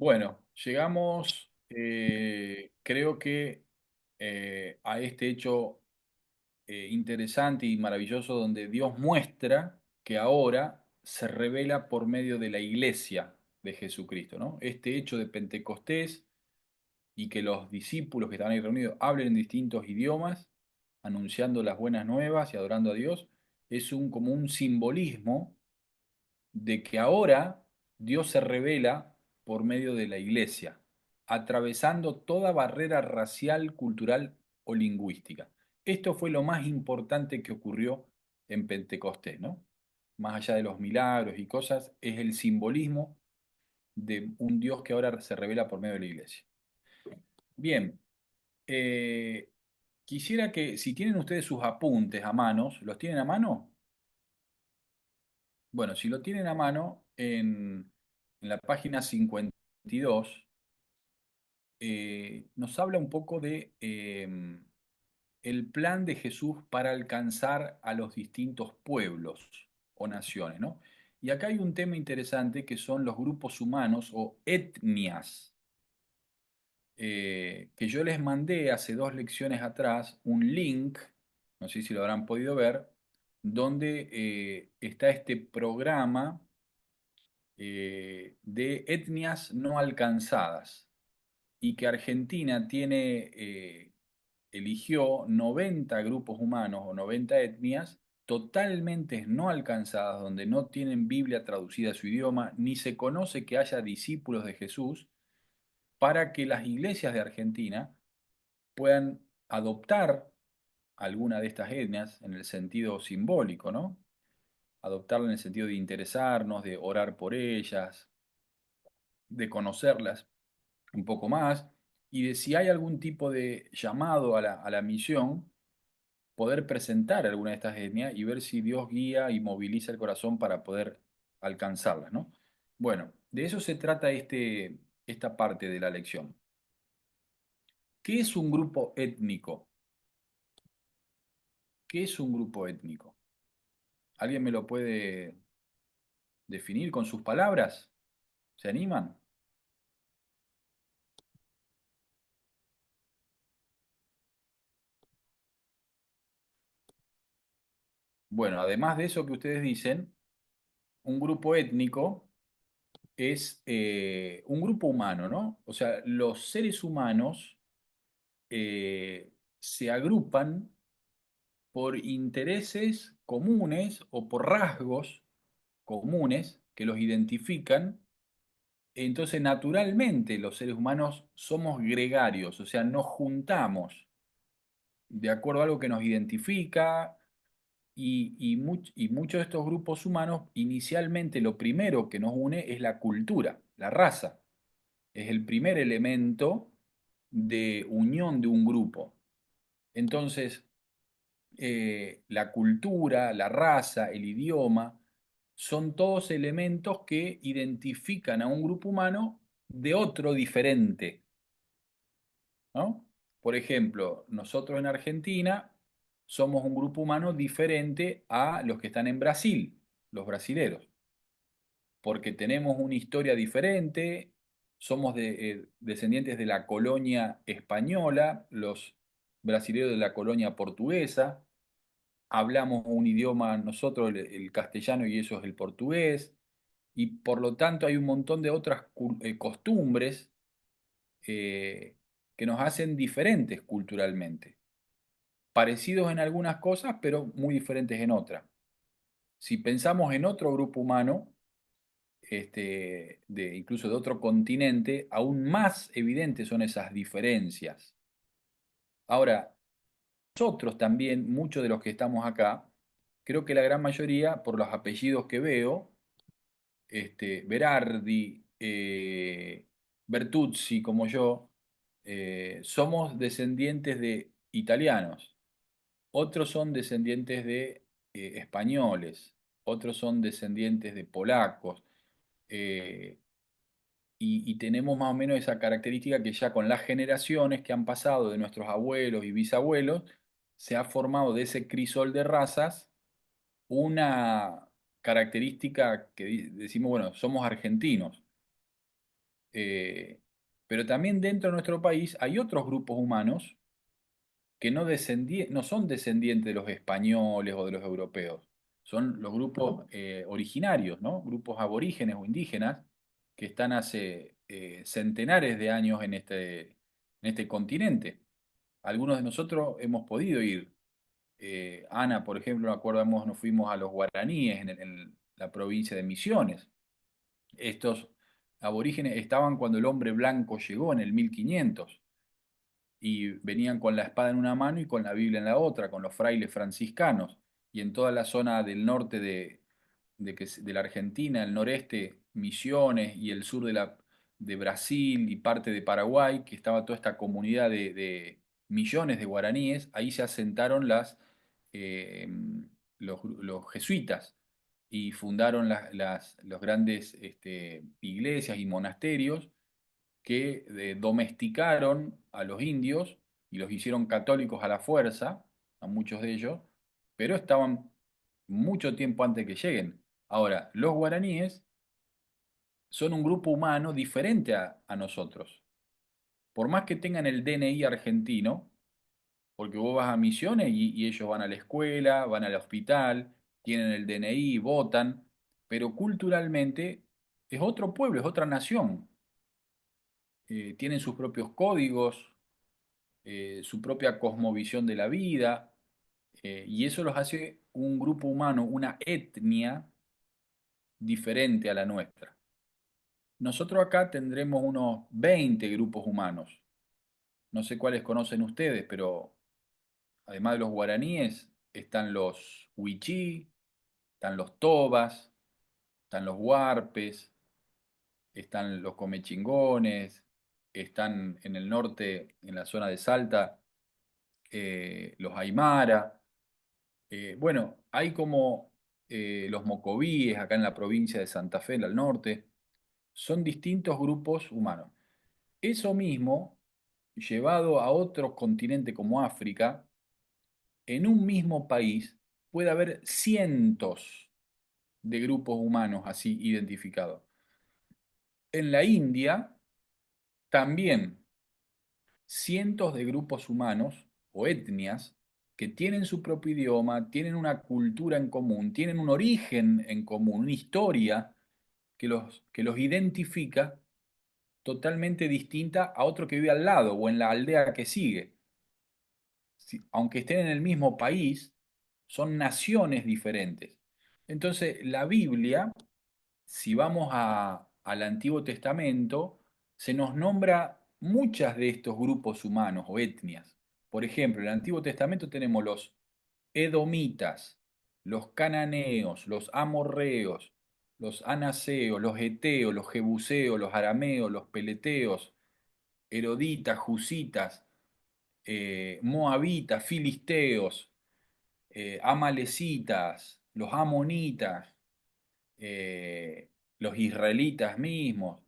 Bueno, llegamos, creo que a este hecho interesante y maravilloso donde Dios muestra que ahora se revela por medio de la iglesia de Jesucristo, ¿no? Este hecho de Pentecostés y que los discípulos que estaban ahí reunidos hablen en distintos idiomas, anunciando las buenas nuevas y adorando a Dios, es como un simbolismo de que ahora Dios se revela por medio de la iglesia, atravesando toda barrera racial, cultural o lingüística. Esto fue lo más importante que ocurrió en Pentecostés, ¿no? Más allá de los milagros y cosas, es el simbolismo de un Dios que ahora se revela por medio de la iglesia. Bien, eh, quisiera que si tienen ustedes sus apuntes a manos, ¿los tienen a mano? Bueno, si lo tienen a mano, en la página 52 nos habla un poco de el plan de Jesús para alcanzar a los distintos pueblos o naciones, ¿no? Y acá hay un tema interesante que son los grupos humanos o etnias, que yo les mandé hace dos lecciones atrás un link, no sé si lo habrán podido ver, donde está este programa de etnias no alcanzadas y que Argentina eligió 90 grupos humanos o 90 etnias totalmente no alcanzadas, donde no tienen Biblia traducida a su idioma, ni se conoce que haya discípulos de Jesús, para que las iglesias de Argentina puedan adoptar alguna de estas etnias en el sentido simbólico, ¿no? Adoptarla en el sentido de interesarnos, de orar por ellas, de conocerlas un poco más y de si hay algún tipo de llamado a la misión, poder presentar alguna de estas etnias y ver si Dios guía y moviliza el corazón para poder alcanzarlas, ¿no? Bueno, de eso se trata esta parte de la lección. ¿Qué es un grupo étnico? ¿Qué es un grupo étnico? ¿Alguien me lo puede definir con sus palabras? ¿Se animan? Bueno, además de eso que ustedes dicen, un grupo étnico es un grupo humano, ¿no? O sea, los seres humanos se agrupan por intereses comunes o por rasgos comunes que los identifican. Entonces, naturalmente, los seres humanos somos gregarios, o sea, nos juntamos de acuerdo a algo que nos identifica y muchos de estos grupos humanos, inicialmente lo primero que nos une es la cultura, la raza. Es el primer elemento de unión de un grupo. Entonces, la cultura, la raza, el idioma, son todos elementos que identifican a un grupo humano de otro diferente, ¿no? Por ejemplo, nosotros en Argentina somos un grupo humano diferente a los que están en Brasil, los brasileros, porque tenemos una historia diferente, somos descendientes de la colonia española, los brasileños de la colonia portuguesa, hablamos un idioma nosotros, el castellano, y eso es el portugués, y por lo tanto hay un montón de otras costumbres eh, que nos hacen diferentes culturalmente, parecidos en algunas cosas, pero muy diferentes en otras. Si pensamos en otro grupo humano, incluso de otro continente, aún más evidentes son esas diferencias. Ahora, nosotros también, muchos de los que estamos acá, creo que la gran mayoría, por los apellidos que veo, Berardi, Bertuzzi, como yo, somos descendientes de italianos, otros son descendientes de españoles, otros son descendientes de polacos. eh, y tenemos más o menos esa característica que ya con las generaciones que han pasado de nuestros abuelos y bisabuelos, se ha formado de ese crisol de razas una característica que decimos, bueno, somos argentinos. Eh, pero también dentro de nuestro país hay otros grupos humanos que no son descendientes de los españoles o de los europeos, son los grupos originarios, ¿no? Grupos aborígenes o indígenas que están hace centenares de años en este continente. Algunos de nosotros hemos podido ir. Ana, por ejemplo, acordamos, nos fuimos a los guaraníes en la provincia de Misiones. Estos aborígenes estaban cuando el hombre blanco llegó en el 1500 y venían con la espada en una mano y con la Biblia en la otra, con los frailes franciscanos. Y en toda la zona del norte de la Argentina, el noreste, Misiones y el sur de Brasil y parte de Paraguay, que estaba toda esta comunidad de millones de guaraníes, ahí se asentaron eh, los jesuitas y fundaron los grandes iglesias y monasterios que domesticaron a los indios y los hicieron católicos a la fuerza, a muchos de ellos, pero estaban mucho tiempo antes que lleguen. Ahora, los guaraníes son un grupo humano diferente a nosotros. Por más que tengan el DNI argentino, porque vos vas a Misiones y ellos van a la escuela, van al hospital, tienen el DNI, votan, pero culturalmente es otro pueblo, es otra nación. Tienen sus propios códigos, su propia cosmovisión de la vida, y eso los hace un grupo humano, una etnia diferente a la nuestra. Nosotros acá tendremos unos 20 grupos humanos. No sé cuáles conocen ustedes, pero además de los guaraníes, están los huichí, están los tobas, están los huarpes, están los comechingones, están en el norte, en la zona de Salta, los aymara. Bueno, hay como los mocovíes acá en la provincia de Santa Fe, al norte. Son distintos grupos humanos. Eso mismo, llevado a otro continente como África, en un mismo país puede haber cientos de grupos humanos así identificados. En la India también cientos de grupos humanos o etnias que tienen su propio idioma, tienen una cultura en común, tienen un origen en común, una historia que los identifica totalmente distinta a otro que vive al lado o en la aldea que sigue. Aunque estén en el mismo país, son naciones diferentes. Entonces, la Biblia, si vamos al Antiguo Testamento, se nos nombra muchas de estos grupos humanos o etnias. Por ejemplo, en el Antiguo Testamento tenemos los edomitas, los cananeos, los amorreos, los anaseos, los eteos, los jebuseos, los arameos, los peleteos, eroditas, jusitas, moabitas, filisteos, amalecitas, los amonitas, los israelitas mismos,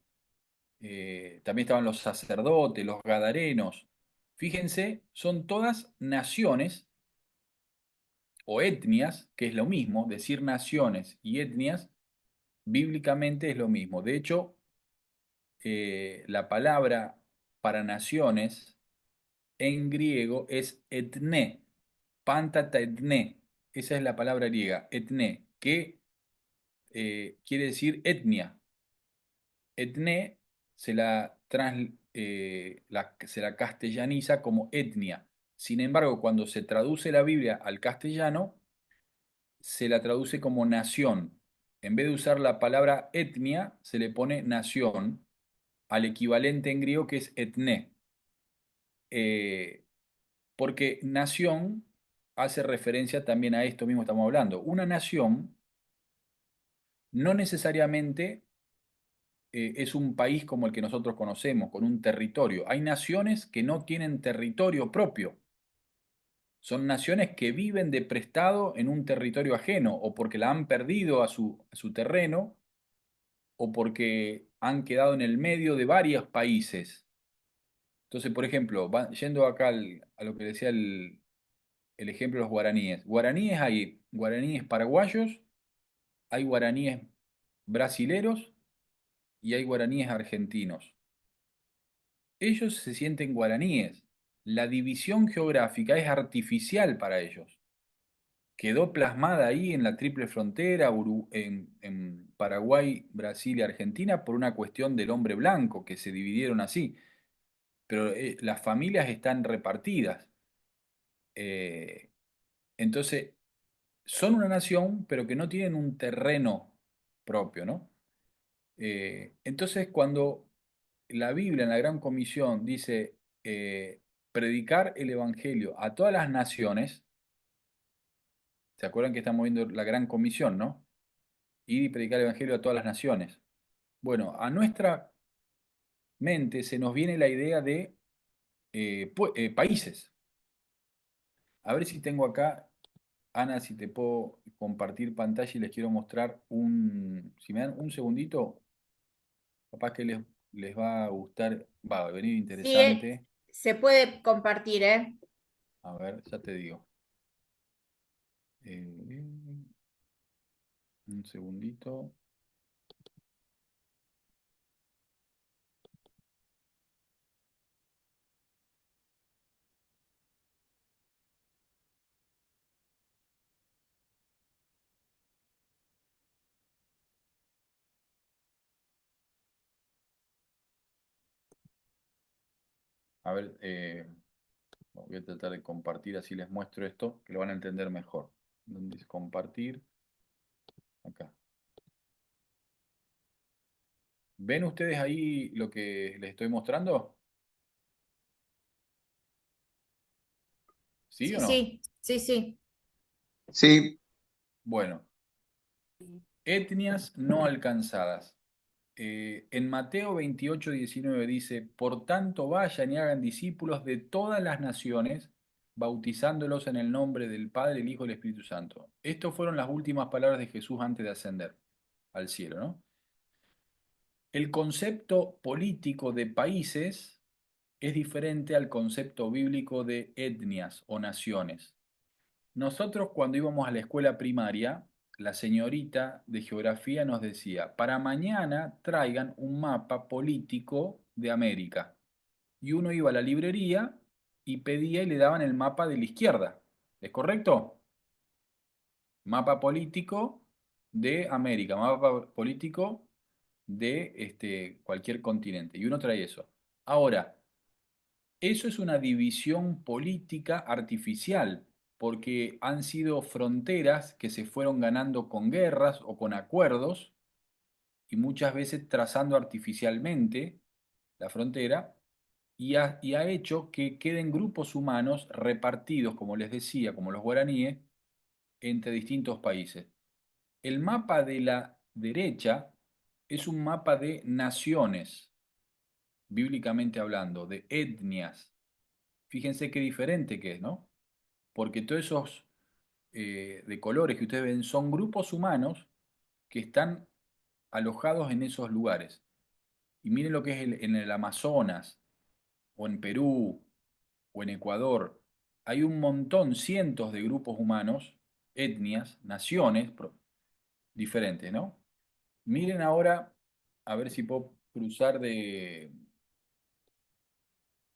también estaban los sacerdotes, los gadarenos. Fíjense, son todas naciones o etnias, que es lo mismo, decir naciones y etnias, bíblicamente es lo mismo. De hecho, la palabra para naciones en griego es etné, pantata etné. Esa es la palabra griega, etné, que quiere decir etnia. Etné se la castellaniza como etnia. Sin embargo, cuando se traduce la Biblia al castellano, se la traduce como nación. En vez de usar la palabra etnia, se le pone nación al equivalente en griego que es etné. Eh, Porque nación hace referencia también a esto mismo que estamos hablando. Una nación no necesariamente es un país como el que nosotros conocemos, con un territorio. Hay naciones que no tienen territorio propio. Son naciones que viven de prestado en un territorio ajeno, o porque la han perdido a su terreno, o porque han quedado en el medio de varios países. Entonces, por ejemplo, yendo acá a lo que decía el ejemplo de los guaraníes. Guaraníes hay guaraníes paraguayos, hay guaraníes brasileros y hay guaraníes argentinos. Ellos se sienten guaraníes. La división geográfica es artificial para ellos. Quedó plasmada ahí en la triple frontera, en Paraguay, Brasil y Argentina, por una cuestión del hombre blanco, que se dividieron así. Pero las familias están repartidas. Eh, entonces, son una nación, pero que no tienen un terreno propio, ¿no? Entonces, cuando la Biblia en la Gran Comisión dice predicar el Evangelio a todas las naciones, ¿se acuerdan que estamos viendo la Gran Comisión, ¿no? Ir y predicar el Evangelio a todas las naciones. Bueno, a nuestra mente se nos viene la idea de países. A ver si tengo acá, Ana, si te puedo compartir pantalla y les quiero mostrar si me dan un segundito, capaz que les va a gustar, va a venir Sí, interesante. se puede compartir, ¿eh? A ver, ya te digo. Eh, un segundito. A ver, voy a tratar de compartir, así les muestro esto, que lo van a entender mejor. ¿Dónde dice compartir? Acá. ¿Ven ustedes ahí lo que les estoy mostrando? ¿Sí Sí, o no? sí, sí, sí. Sí, Bueno, etnias no alcanzadas. En Mateo 28:19 dice, por tanto vayan y hagan discípulos de todas las naciones, bautizándolos en el nombre del Padre, el Hijo y el Espíritu Santo. Estas fueron las últimas palabras de Jesús antes de ascender al cielo, ¿no? El concepto político de países es diferente al concepto bíblico de etnias o naciones. Nosotros cuando íbamos a la escuela primaria, la señorita de geografía nos decía, para mañana traigan un mapa político de América. Y uno iba a la librería y pedía y le daban el mapa de la izquierda. ¿Es correcto? Mapa político de América, mapa político de cualquier continente. Y uno trae eso. Ahora, eso es una división política artificial, porque han sido fronteras que se fueron ganando con guerras o con acuerdos, y muchas veces trazando artificialmente la frontera, y ha hecho que queden grupos humanos repartidos, como les decía, como los guaraníes, entre distintos países. El mapa de la derecha es un mapa de naciones, bíblicamente hablando, de etnias. Fíjense qué diferente que es, ¿no? Porque todos esos de colores que ustedes ven son grupos humanos que están alojados en esos lugares. Y miren lo que es en el Amazonas, o en Perú, o en Ecuador. Hay un montón, cientos de grupos humanos, etnias, naciones diferentes, ¿no? Miren ahora, a ver si puedo cruzar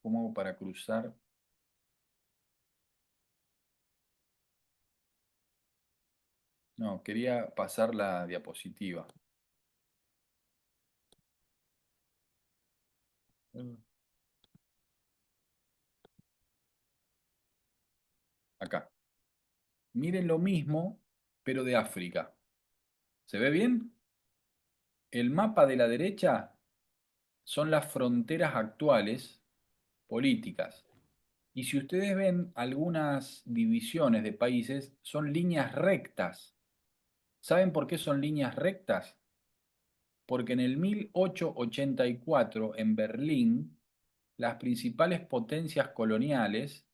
¿cómo hago para cruzar? No, quería pasar la diapositiva. Acá. Miren lo mismo, pero de África. ¿Se ve bien? El mapa de la derecha son las fronteras actuales políticas. Y si ustedes ven algunas divisiones de países, son líneas rectas. ¿Saben por qué son líneas rectas? Porque en el 1884, en Berlín, las principales potencias coloniales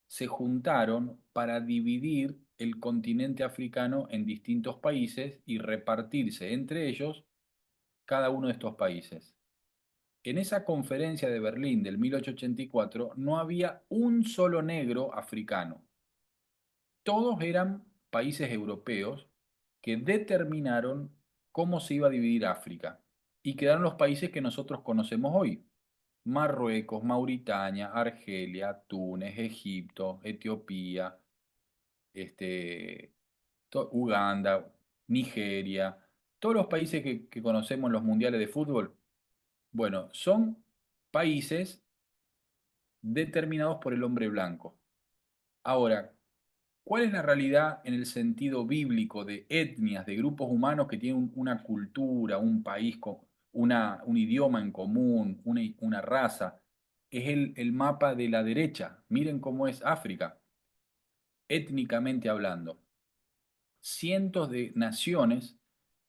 se juntaron para dividir el continente africano en distintos países y repartirse entre ellos cada uno de estos países. En esa conferencia de Berlín del 1884 no había un solo negro africano. Todos eran países europeos que determinaron cómo se iba a dividir África. y quedaron los países que nosotros conocemos hoy. Marruecos, Mauritania, Argelia, Túnez, Egipto, Etiopía, este, Uganda, Nigeria, todos los países que conocemos en los mundiales de fútbol, bueno, son países determinados por el hombre blanco. Ahora, ¿cuál es la realidad en el sentido bíblico de etnias, de grupos humanos que tienen una cultura, un país, un idioma en común, una raza? Es el mapa de la derecha. Miren cómo es África, étnicamente hablando. Cientos de naciones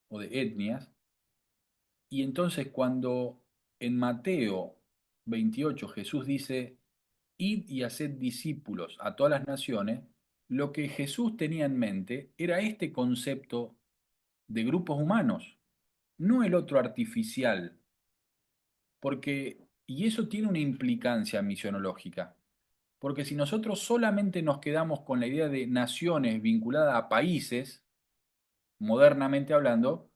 o de etnias. Y entonces cuando en Mateo 28 Jesús dice, id y haced discípulos a todas las naciones, lo que Jesús tenía en mente era este concepto de grupos humanos, no el otro artificial, porque, y eso tiene una implicancia misionológica, porque si nosotros solamente nos quedamos con la idea de naciones vinculadas a países, modernamente hablando,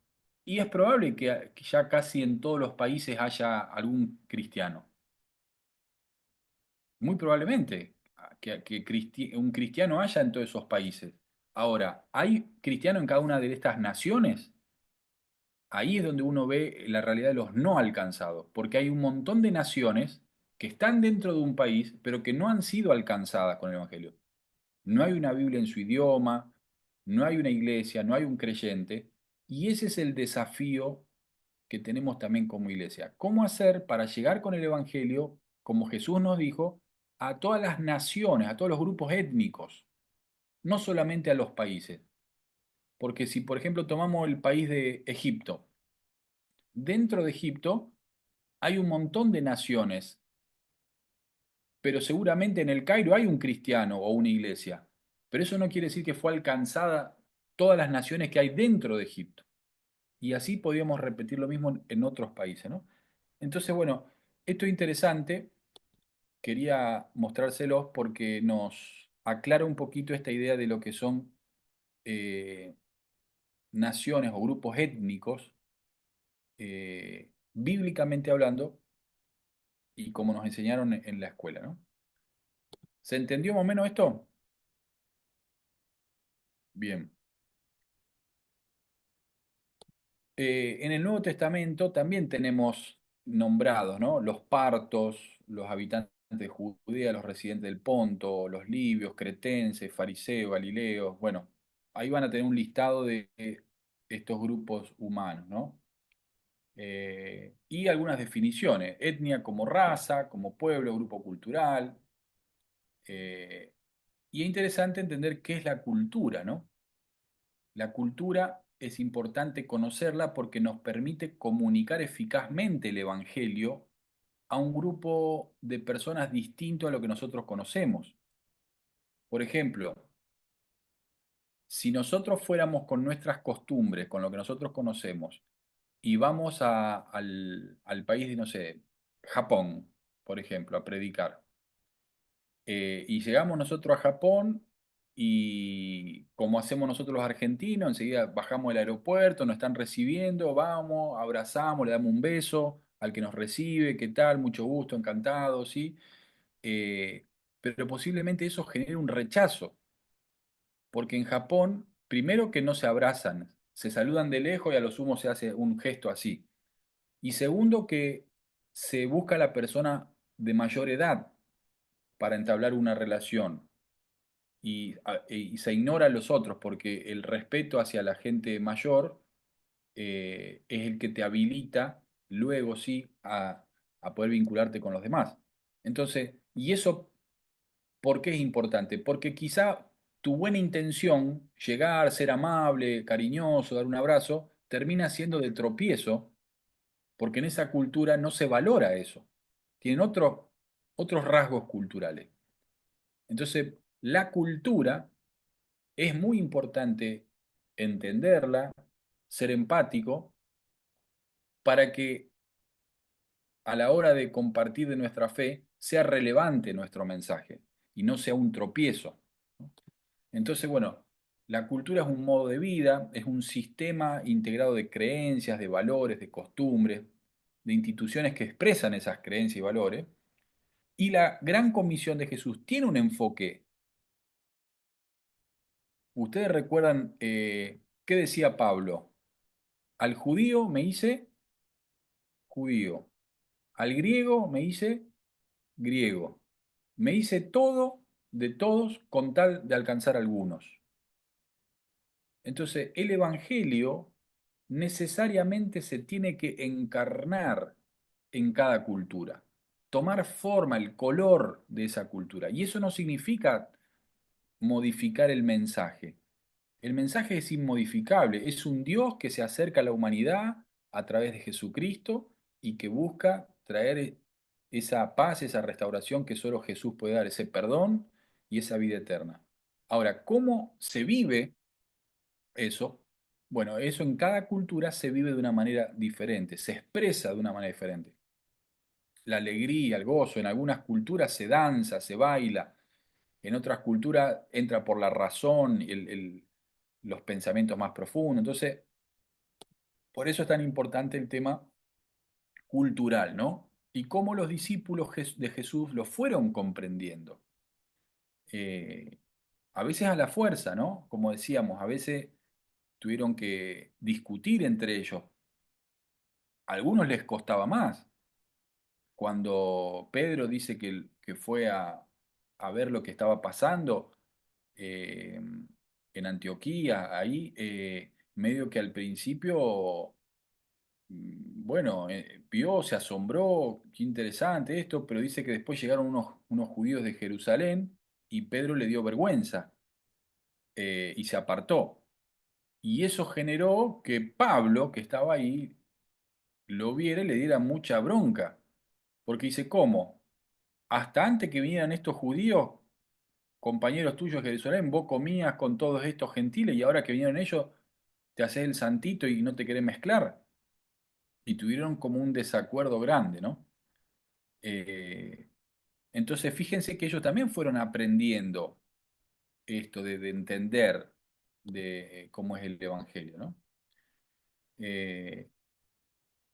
y es probable que ya casi en todos los países haya algún cristiano. Muy probablemente un cristiano haya en todos esos países. Ahora, ¿hay cristiano en cada una de estas naciones? Ahí es donde uno ve la realidad de los no alcanzados, porque hay un montón de naciones que están dentro de un país, pero que no han sido alcanzadas con el Evangelio. No hay una Biblia en su idioma, no hay una iglesia, no hay un creyente, y ese es el desafío que tenemos también como iglesia. ¿Cómo hacer para llegar con el Evangelio, como Jesús nos dijo, a todas las naciones, a todos los grupos étnicos, no solamente a los países? Porque si, por ejemplo, tomamos el país de Egipto, dentro de Egipto hay un montón de naciones, pero seguramente en el Cairo hay un cristiano o una iglesia, pero eso no quiere decir que fue alcanzada todas las naciones que hay dentro de Egipto. Y así podríamos repetir lo mismo en otros países, ¿no? Entonces, bueno, esto es interesante, quería mostrárselos porque nos aclara un poquito esta idea de lo que son eh, naciones o grupos étnicos, bíblicamente hablando, y como nos enseñaron en la escuela, ¿no? ¿Se entendió más o menos esto? Bien. En el Nuevo Testamento también tenemos nombrados, ¿no? Los partos, los habitantes de Judea, los residentes del Ponto, los libios, cretenses, fariseos, galileos. Bueno, ahí van a tener un listado de estos grupos humanos, ¿no? Y algunas definiciones: etnia como raza, como pueblo, grupo cultural. eh, y es interesante entender qué es la cultura, ¿no? La cultura es importante conocerla porque nos permite comunicar eficazmente el Evangelio a un grupo de personas distinto a lo que nosotros conocemos. Por ejemplo, si nosotros fuéramos con nuestras costumbres, con lo que nosotros conocemos, y vamos al país de, no sé, Japón, por ejemplo, a predicar, y llegamos nosotros a Japón y como hacemos nosotros los argentinos, enseguida bajamos del aeropuerto, nos están recibiendo, vamos, abrazamos, le damos un beso al que nos recibe, ¿qué tal? Mucho gusto, encantado, ¿sí? Eh, pero posiblemente eso genere un rechazo, porque en Japón, primero que no se abrazan, se saludan de lejos y a lo sumo se hace un gesto así. Y segundo que se busca a la persona de mayor edad para entablar una relación y se ignora a los otros porque el respeto hacia la gente mayor es el que te habilita luego sí a poder vincularte con los demás. Entonces, ¿y eso por qué es importante? Porque quizá tu buena intención, llegar, ser amable, cariñoso, dar un abrazo, termina siendo de tropiezo porque en esa cultura no se valora eso. Tienen otros rasgos culturales. Entonces, la cultura es muy importante entenderla, ser empático, para que a la hora de compartir de nuestra fe sea relevante nuestro mensaje y no sea un tropiezo. Entonces, bueno, La cultura es un modo de vida, es un sistema integrado de creencias, de valores, de costumbres, de instituciones que expresan esas creencias y valores. Y la gran comisión de Jesús tiene un enfoque. Ustedes recuerdan qué decía Pablo. Al judío me hice judío, al griego me hice griego. Me hice todo de todos con tal de alcanzar algunos. Entonces, el Evangelio necesariamente se tiene que encarnar en cada cultura, tomar forma, el color de esa cultura. Y eso no significa modificar el mensaje. El mensaje es inmodificable, es un Dios que se acerca a la humanidad a través de Jesucristo y que busca traer esa paz, esa restauración que solo Jesús puede dar, ese perdón y esa vida eterna. Ahora, ¿cómo se vive eso? Bueno, eso en cada cultura se vive de una manera diferente, se expresa de una manera diferente. La alegría, el gozo, en algunas culturas se danza, se baila, en otras culturas entra por la razón, los pensamientos más profundos. Entonces, por eso es tan importante el tema cultural, ¿no? Y cómo los discípulos de Jesús lo fueron comprendiendo. Eh, a veces a la fuerza, ¿no? Como decíamos, a veces tuvieron que discutir entre ellos. A algunos les costaba más. Cuando Pedro dice que fue a ver lo que estaba pasando eh, en Antioquía, ahí medio que al principio bueno, vio, se asombró, qué interesante esto, pero dice que después llegaron unos judíos de Jerusalén y Pedro le dio vergüenza y se apartó. Y eso generó que Pablo, que estaba ahí, lo viera y le diera mucha bronca. Porque dice, ¿cómo? Hasta antes que vinieran estos judíos, compañeros tuyos de Jerusalén, vos comías con todos estos gentiles y ahora que vinieron ellos, te haces el santito y no te querés mezclar. Y tuvieron como un desacuerdo grande, ¿no? Eh, entonces, fíjense que ellos también fueron aprendiendo esto de entender de cómo es el Evangelio, ¿no? Eh,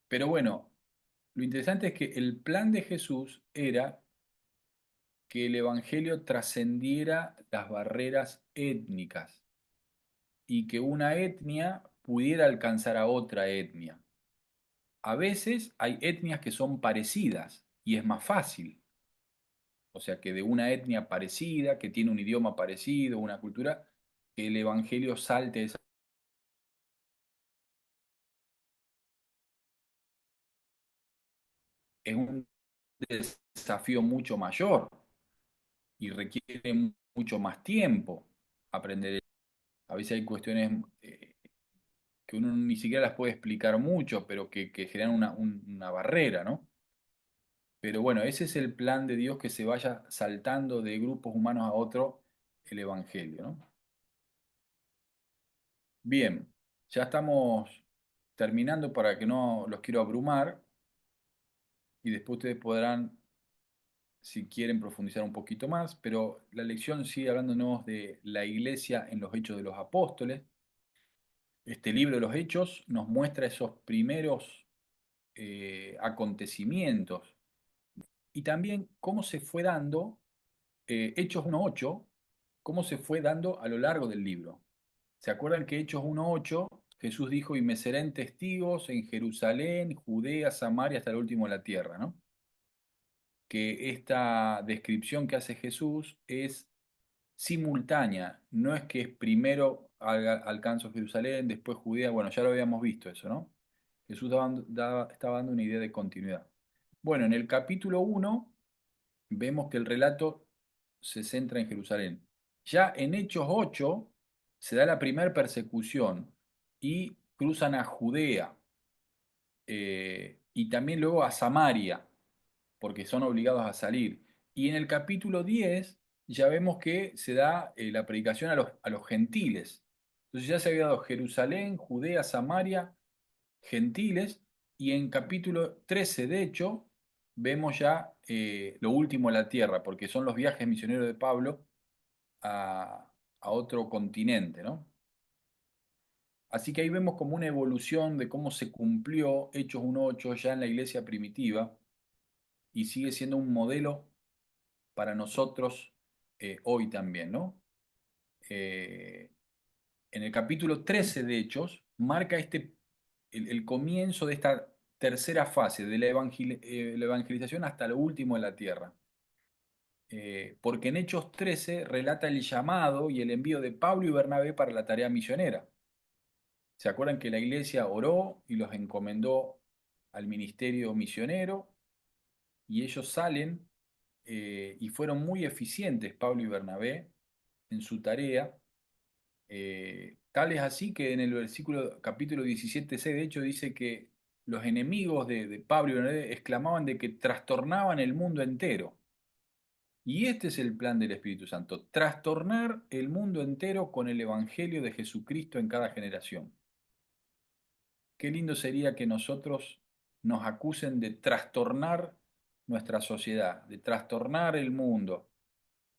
pero bueno, lo interesante es que el plan de Jesús era que el Evangelio trascendiera las barreras étnicas y que una etnia pudiera alcanzar a otra etnia. A veces hay etnias que son parecidas y es más fácil. O sea, que de una etnia parecida, que tiene un idioma parecido, una cultura, que el Evangelio salte esa. Es un desafío mucho mayor y requiere mucho más tiempo aprender. A veces hay cuestiones que uno ni siquiera las puede explicar mucho, pero que generan una barrera, ¿no? Pero bueno, ese es el plan de Dios, que se vaya saltando de grupos humanos a otro el Evangelio, ¿no? Bien, ya estamos terminando para que no los quiero abrumar y después ustedes podrán, si quieren, profundizar un poquito más, pero la lección sigue hablándonos de la iglesia en los Hechos de los Apóstoles. Este libro de los Hechos nos muestra esos primeros acontecimientos y también cómo se fue dando, Hechos 1:8, cómo se fue dando a lo largo del libro. ¿Se acuerdan que Hechos 1:8 Jesús dijo, y me serán testigos en Jerusalén, Judea, Samaria, hasta el último de la tierra, ¿no? Que esta descripción que hace Jesús es simultánea, no es que es primero alcanzo Jerusalén, después Judea, bueno, ya lo habíamos visto eso, ¿no? Jesús estaba dando una idea de continuidad. Bueno, en el capítulo 1 vemos que el relato se centra en Jerusalén. Ya en Hechos 8 se da la primera persecución y cruzan a Judea y también luego a Samaria, porque son obligados a salir. Y en el capítulo 10 ya vemos que se da la predicación a los gentiles. Entonces ya se había dado Jerusalén, Judea, Samaria, gentiles, y en capítulo 13 de hecho, vemos ya lo último de la tierra, porque son los viajes misioneros de Pablo a, a otro continente, ¿no? Así que ahí vemos como una evolución de cómo se cumplió Hechos 1.8 ya en la iglesia primitiva y sigue siendo un modelo para nosotros hoy también, ¿no? Eh, en el capítulo 13 de Hechos marca el comienzo de esta tercera fase de la evangelización hasta lo último de la tierra. Porque en Hechos 13 relata el llamado y el envío de Pablo y Bernabé para la tarea misionera. ¿Se acuerdan que la iglesia oró y los encomendó al ministerio misionero? Y ellos salen y fueron muy eficientes, Pablo y Bernabé, en su tarea. Tal es así que en el capítulo 17c, de hecho, dice que los enemigos de Pablo y Bernabé exclamaban de que trastornaban el mundo entero. Y este es el plan del Espíritu Santo, trastornar el mundo entero con el Evangelio de Jesucristo en cada generación. Qué lindo sería que nosotros nos acusen de trastornar nuestra sociedad, de trastornar el mundo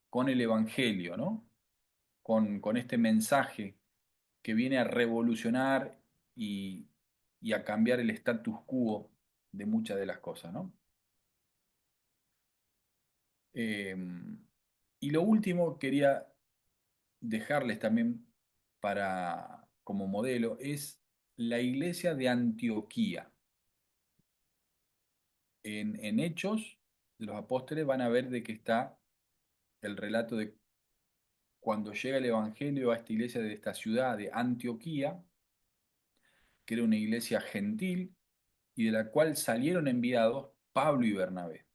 con el Evangelio, ¿no? Con este mensaje que viene a revolucionar y, y a cambiar el status quo de muchas de las cosas, ¿no? Eh, y lo último quería dejarles también como modelo es la iglesia de Antioquía. En Hechos de los Apóstoles van a ver de que está el relato de cuando llega el Evangelio a esta iglesia de esta ciudad de Antioquía, que era una iglesia gentil y de la cual salieron enviados Pablo y Bernabé.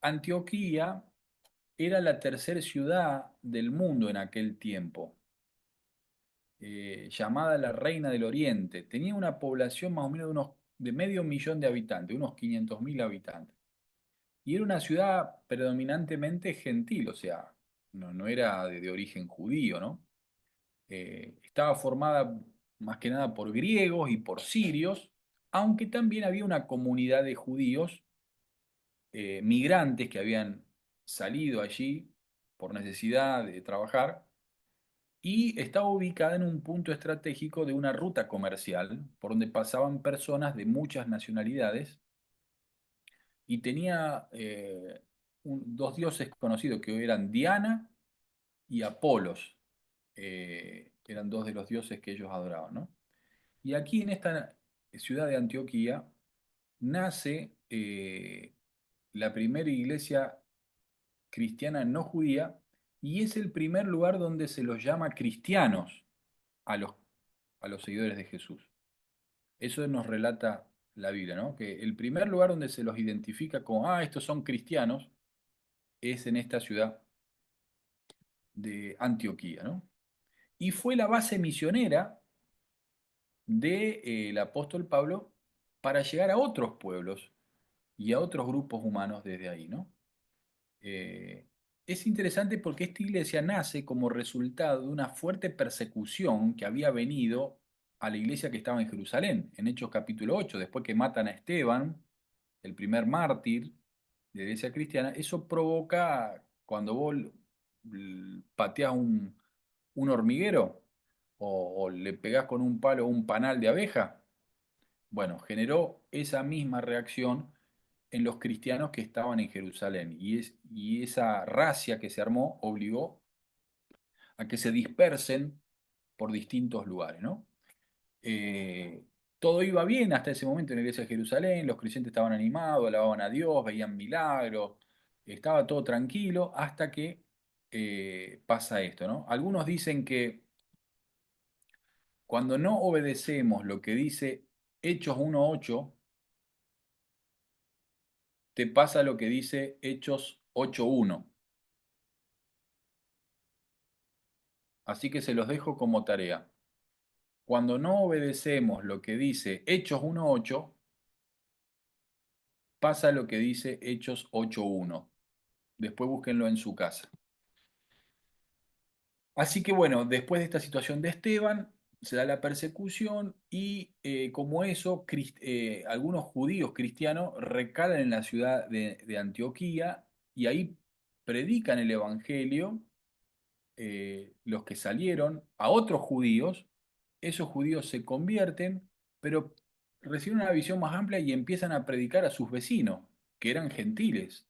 Antioquía era la tercera ciudad del mundo en aquel tiempo, llamada la Reina del Oriente. Tenía una población más o menos de medio millón de habitantes, unos 500.000 habitantes. Y era una ciudad predominantemente gentil, o sea, no era de origen judío, ¿no? Estaba formada más que nada por griegos y por sirios, aunque también había una comunidad de judíos migrantes que habían salido allí por necesidad de trabajar y estaba ubicada en un punto estratégico de una ruta comercial por donde pasaban personas de muchas nacionalidades y tenía dos dioses conocidos que eran Diana y Apolos. Eran dos de los dioses que ellos adoraban, ¿no? Y aquí en esta ciudad de Antioquía nace la primera iglesia cristiana no judía y es el primer lugar donde se los llama cristianos a los seguidores de Jesús. Eso nos relata la Biblia, ¿no? Que el primer lugar donde se los identifica como, estos son cristianos, es en esta ciudad de Antioquía, ¿no? Y fue la base misionera del apóstol Pablo para llegar a otros pueblos y a otros grupos humanos desde ahí, ¿no? Eh, es interesante porque esta iglesia nace como resultado de una fuerte persecución que había venido a la iglesia que estaba en Jerusalén, en Hechos capítulo 8, después que matan a Esteban, el primer mártir de la iglesia cristiana, eso provoca, cuando vos pateás un hormiguero o le pegás con un palo un panal de abeja, bueno, generó esa misma reacción en los cristianos que estaban en Jerusalén. Y esa racia que se armó obligó a que se dispersen por distintos lugares, ¿no? Eh, Todo iba bien hasta ese momento en la iglesia de Jerusalén, los creyentes estaban animados, alababan a Dios, veían milagros, estaba todo tranquilo hasta que pasa esto, ¿no? Algunos dicen que cuando no obedecemos lo que dice Hechos 1.8, te pasa lo que dice Hechos 8.1. Así que se los dejo como tarea. Cuando no obedecemos lo que dice Hechos 1.8, pasa lo que dice Hechos 8.1. Después búsquenlo en su casa. Así que bueno, después de esta situación de Esteban, se da la persecución y como eso, algunos judíos cristianos recalan en la ciudad de Antioquía y ahí predican el Evangelio los que salieron a otros judíos, esos judíos se convierten, pero reciben una visión más amplia y empiezan a predicar a sus vecinos, que eran gentiles.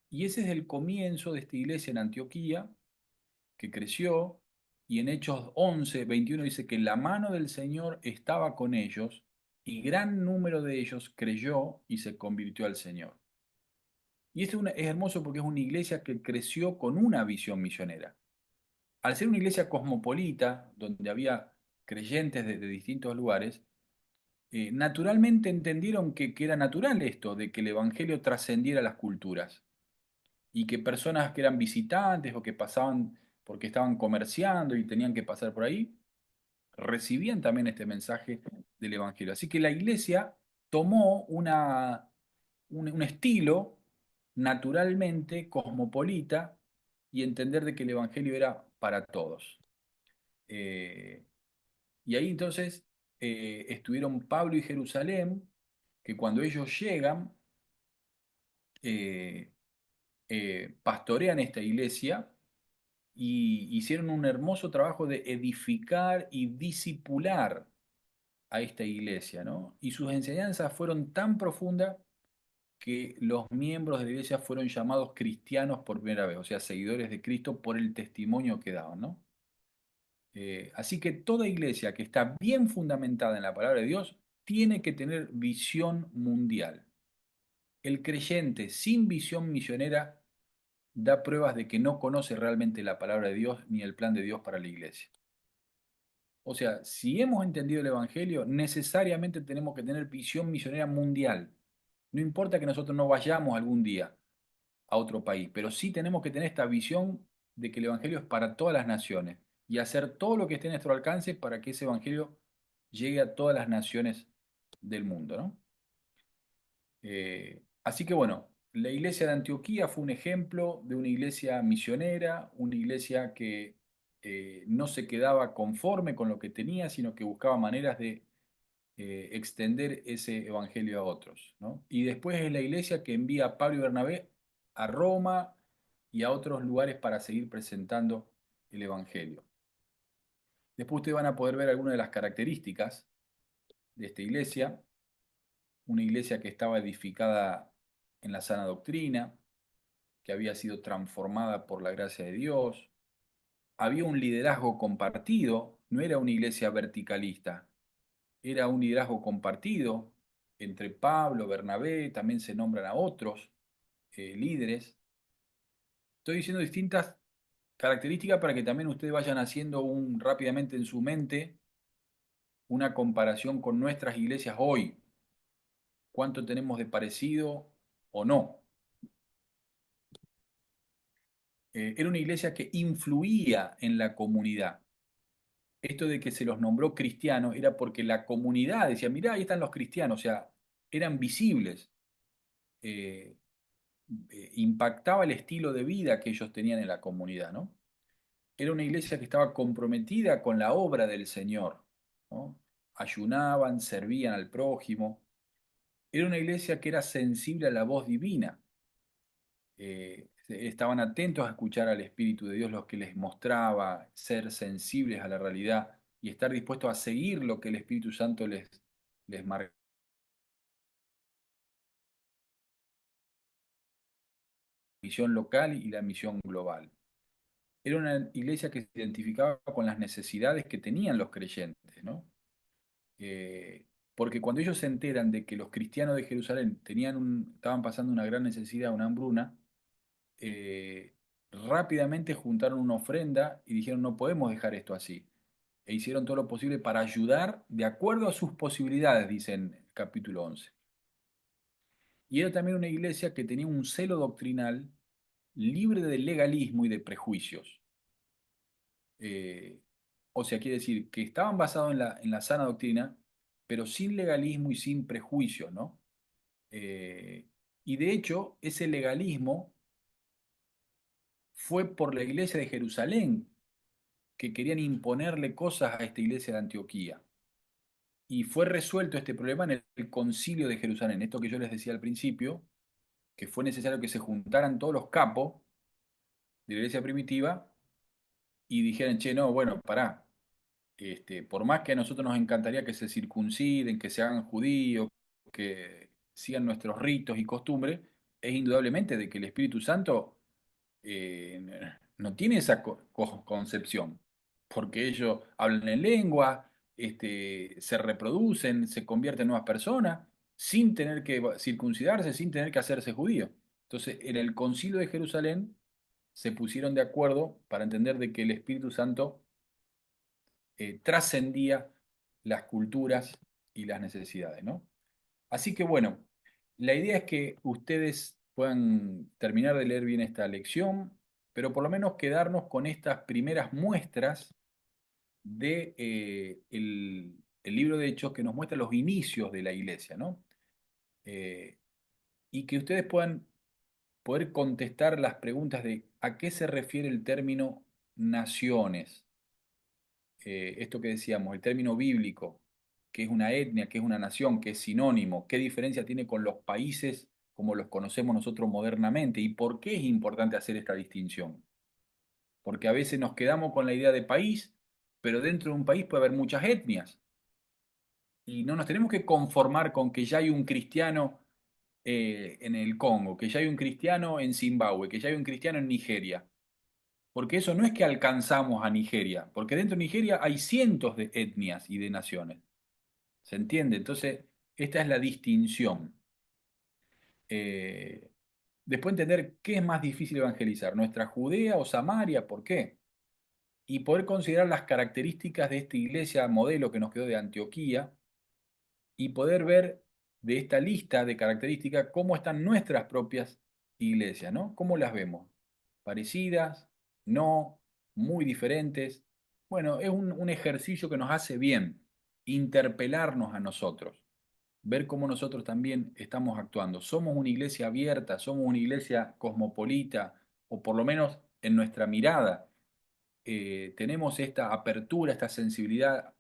Y ese es el comienzo de esta iglesia en Antioquía, que creció, y en Hechos 11:21 dice que la mano del Señor estaba con ellos, y gran número de ellos creyó y se convirtió al Señor. Y esto es hermoso porque es una iglesia que creció con una visión misionera. Al ser una iglesia cosmopolita, donde había creyentes de distintos lugares, naturalmente entendieron que era natural esto, de que el Evangelio trascendiera las culturas y que personas que eran visitantes o que pasaban porque estaban comerciando y tenían que pasar por ahí, recibían también este mensaje del Evangelio. Así que la iglesia tomó un estilo naturalmente cosmopolita y entender de que el Evangelio era para todos. Eh, y ahí entonces estuvieron Pablo y Jerusalén, que cuando ellos llegan, eh, pastorean esta iglesia y hicieron un hermoso trabajo de edificar y discipular a esta iglesia, ¿no? Y sus enseñanzas fueron tan profundas que los miembros de la iglesia fueron llamados cristianos por primera vez, o sea, seguidores de Cristo por el testimonio que daban, ¿no? Así que toda iglesia que está bien fundamentada en la palabra de Dios tiene que tener visión mundial. El creyente sin visión misionera da pruebas de que no conoce realmente la palabra de Dios ni el plan de Dios para la iglesia. O sea, si hemos entendido el Evangelio, necesariamente tenemos que tener visión misionera mundial. No importa que nosotros no vayamos algún día a otro país, pero sí tenemos que tener esta visión de que el Evangelio es para todas las naciones y hacer todo lo que esté a nuestro alcance para que ese Evangelio llegue a todas las naciones del mundo, ¿no? Así que bueno, la iglesia de Antioquía fue un ejemplo de una iglesia misionera, una iglesia que no se quedaba conforme con lo que tenía, sino que buscaba maneras de extender ese evangelio a otros, ¿no? Y después es la iglesia que envía a Pablo y Bernabé a Roma y a otros lugares para seguir presentando el evangelio. Después ustedes van a poder ver algunas de las características de esta iglesia, una iglesia que estaba edificada en la sana doctrina, que había sido transformada por la gracia de Dios. Había un liderazgo compartido, no era una iglesia verticalista, era un liderazgo compartido entre Pablo, Bernabé, también se nombran a otros líderes. Estoy diciendo distintas características para que también ustedes vayan haciendo rápidamente en su mente una comparación con nuestras iglesias hoy. ¿Cuánto tenemos de parecido o no? Era una iglesia que influía en la comunidad. Esto de que se los nombró cristianos era porque la comunidad decía, mirá, ahí están los cristianos, o sea, eran visibles. Eh, Impactaba el estilo de vida que ellos tenían en la comunidad, ¿no? Era una iglesia que estaba comprometida con la obra del Señor, ¿no? Ayunaban, servían al prójimo. Era una iglesia que era sensible a la voz divina. Estaban atentos a escuchar al Espíritu de Dios, lo que les mostraba, ser sensibles a la realidad y estar dispuestos a seguir lo que el Espíritu Santo les marcaba. La misión local y la misión global. Era una iglesia que se identificaba con las necesidades que tenían los creyentes, ¿no? Eh, Porque cuando ellos se enteran de que los cristianos de Jerusalén estaban pasando una gran necesidad, una hambruna, rápidamente juntaron una ofrenda y dijeron, no podemos dejar esto así. E hicieron todo lo posible para ayudar de acuerdo a sus posibilidades, dice en el capítulo 11. Y era también una iglesia que tenía un celo doctrinal libre de legalismo y de prejuicios. Eh, o sea, quiere decir que estaban basados en la sana doctrina, pero sin legalismo y sin prejuicios, ¿no? Eh, y de hecho, ese legalismo fue por la iglesia de Jerusalén, que querían imponerle cosas a esta iglesia de Antioquía. Y fue resuelto este problema en el concilio de Jerusalén. Esto que yo les decía al principio, que fue necesario que se juntaran todos los capos de la iglesia primitiva y dijeran, che, no, bueno, pará, por más que a nosotros nos encantaría que se circunciden, que se hagan judíos, que sigan nuestros ritos y costumbres, es indudablemente de que el Espíritu Santo no tiene esa concepción, porque ellos hablan en lengua, se reproducen, se convierten en nuevas personas, sin tener que circuncidarse, sin tener que hacerse judío. Entonces, en el Concilio de Jerusalén se pusieron de acuerdo para entender de que el Espíritu Santo trascendía las culturas y las necesidades, ¿no? Así que bueno, la idea es que ustedes puedan terminar de leer bien esta lección, pero por lo menos quedarnos con estas primeras muestras de el libro de Hechos que nos muestra los inicios de la iglesia, ¿no? Eh, y que ustedes puedan poder contestar las preguntas de a qué se refiere el término naciones, esto que decíamos, el término bíblico, que es una etnia, que es una nación, que es sinónimo, qué diferencia tiene con los países como los conocemos nosotros modernamente y por qué es importante hacer esta distinción. Porque a veces nos quedamos con la idea de país, pero dentro de un país puede haber muchas etnias y no nos tenemos que conformar con que ya hay un cristiano en el Congo, que ya hay un cristiano en Zimbabue, que ya hay un cristiano en Nigeria. Porque eso no es que alcanzamos a Nigeria, porque dentro de Nigeria hay cientos de etnias y de naciones. ¿Se entiende? Entonces, esta es la distinción. Eh, Después entender qué es más difícil evangelizar, nuestra Judea o Samaria, ¿por qué? Y poder considerar las características de esta iglesia modelo que nos quedó de Antioquía y poder ver de esta lista de características cómo están nuestras propias iglesias, ¿no? ¿Cómo las vemos? ¿Parecidas? ¿No? ¿Muy diferentes? Bueno, es un ejercicio que nos hace bien, interpelarnos a nosotros, ver cómo nosotros también estamos actuando. ¿Somos una iglesia abierta? ¿Somos una iglesia cosmopolita? O por lo menos en nuestra mirada tenemos esta apertura, esta sensibilidad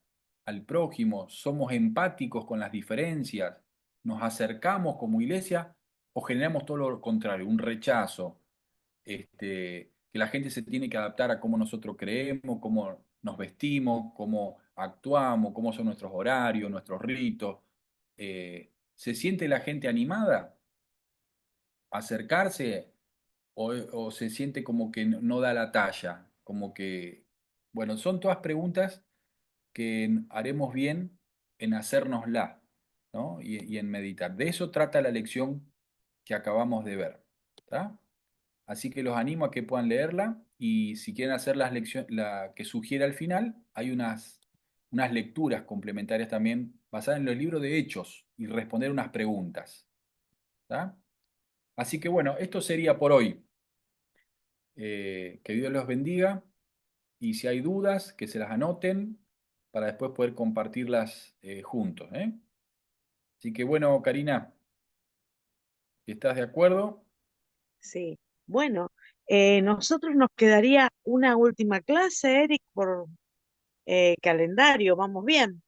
al prójimo, somos empáticos con las diferencias, nos acercamos como iglesia o generamos todo lo contrario, un rechazo, que la gente se tiene que adaptar a cómo nosotros creemos, cómo nos vestimos, cómo actuamos, cómo son nuestros horarios, nuestros ritos. ¿Se siente la gente animada a acercarse o se siente como que no da la talla? Como que, bueno, son todas preguntas que haremos bien en hacérnosla, ¿no? Y en meditar. De eso trata la lección que acabamos de ver, ¿tá? Así que los animo a que puedan leerla y si quieren hacer las lecciones, la que sugiere al final, hay unas lecturas complementarias también basadas en los libros de Hechos y responder unas preguntas, ¿tá? Así que bueno, esto sería por hoy. Que Dios los bendiga y si hay dudas, que se las anoten para después poder compartirlas juntos, ¿eh? Así que bueno, Karina, si estás de acuerdo, Sí. Bueno, nosotros nos quedaría una última clase, Eric, por calendario. ¿Vamos bien?